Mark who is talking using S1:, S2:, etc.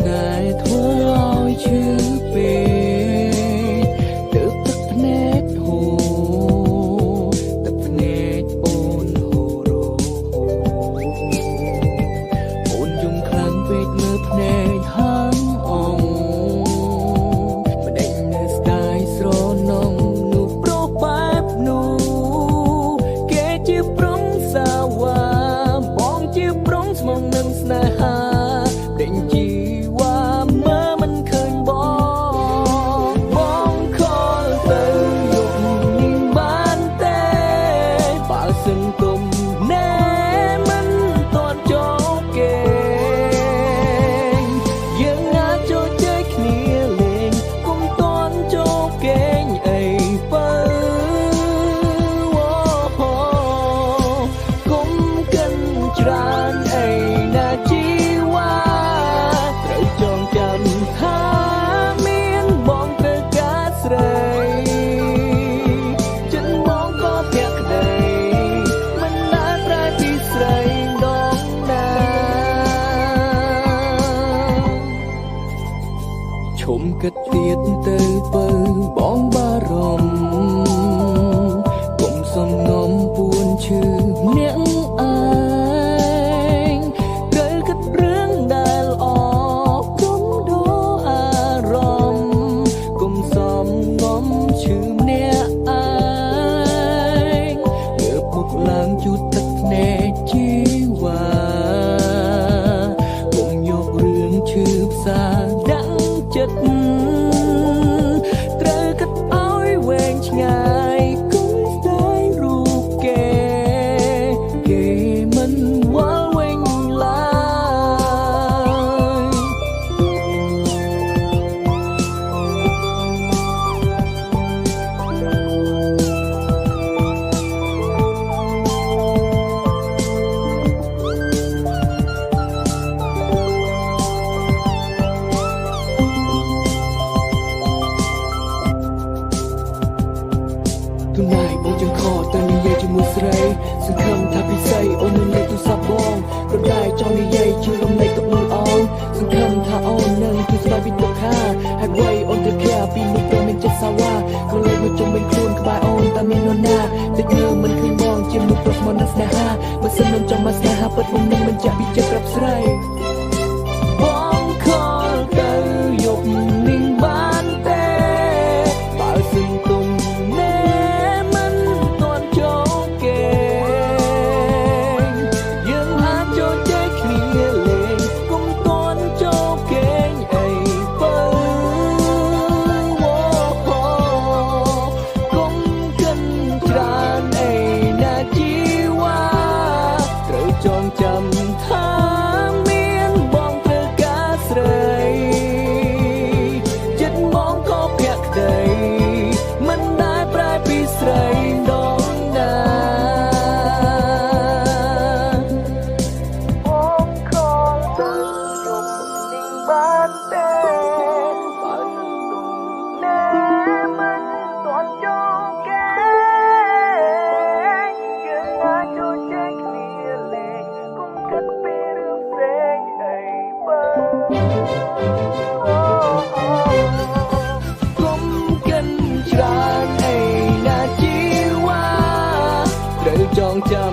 S1: តែធ្វើឲ្យឈឺពេកទើបទឹកភ្នែកហូរទឹកភ្នែកអូនហូរអូនយំខ្លាំងពេកមើលភ្នែកហាងអងម្ដេចនៅស្ដាយស្រនងនោះប្រុសបែបនោះគេជាប្រុងសាវ៉ាបងជាប្រុងស្មងនឹងស្នេហាដេញជីវ៉ាមើលមិនឃើញបងខលទៅយកនេះបានទេបើសិនទុំណែមិនទាន់ចូលគេយើងអាចចូលជ័យគ្នាលេងគុំទាន់ចូលគេងអីបើគុំកិនច្រើនអីណាជីវ៉ាត្រូវចងចាំថាមានបងត្រូវការស្រីចិត្តបងក៏ភាក់ក្ដីមិនដែលប្រែពីស្រីដងណាឈុំគិតទៀតទៅបើបងបារម្ភគុំសំងំពួនឈឺអ្នកឯងត្រូវគិតរឿងដែលអគុំដូរអារម្មណ៍គុំសំងំឈឺអ្នកឯងលើពុកឡើងជូតទឹកភ្នែកជីវ៉ាគុំយករឿងឈឺផ្សាដាក់ចិត្តត្រូវគិតឲ្យវែងឆ្ងាយគុំស្ដាយរូបគេមិនវល់វិញឡើយទូណៃបងចង្ខទៅនិយាយជាមួយស្រីសង្ឃឹមថាពិសីអូននឹងលេខទូរស័ព្ទបងរំដាយចង់និយាយជួយរំលែកទុកមួយអងសង្ឃឹមថាអូននឹងជួយស្ដាយពីទុកខាហើយវ័យអូនទៅឃ្លាពីនោះព្រមមានចិត្តសាវ៉ាក៏លេខមកជុំវិញខ្លួនក្បែរអូនតែមាននរណាតែមើលមិនឃើញបងជាមនុស្សប្រុសមកនឹងស្នេហាបើសិនមិនចង់មកស្នេហាពិតមុំនឹងមិនចាក់ពីចិត្តប្រាប់ស្រីបងខលទៅយកនេះបានទេបើសិនទុំណែមិនទាន់ចូលគេយើងអាចចូលជ័យគ្នាលេងគុំទាន់ចូលគេងអីបើគុំកិនច្រើនអីណាជីវ៉ាត្រូវចងចាំថាមានបងត្រូវការស្រីចិត្តបងក៏ភាក់ក្ដីមិនដែលប្រែពីស្រីដងណាបងខលទៅយកនេះបានទេបើនឹងទុំណែមិនទាន់ចូលគេយើងអាចចូលជ័យគ្នាលេងគុំគិតពីរឿងផ្សេងអីបើគុំកិនច្រើនអីណាជីវ៉ាត្រូវចងចាំ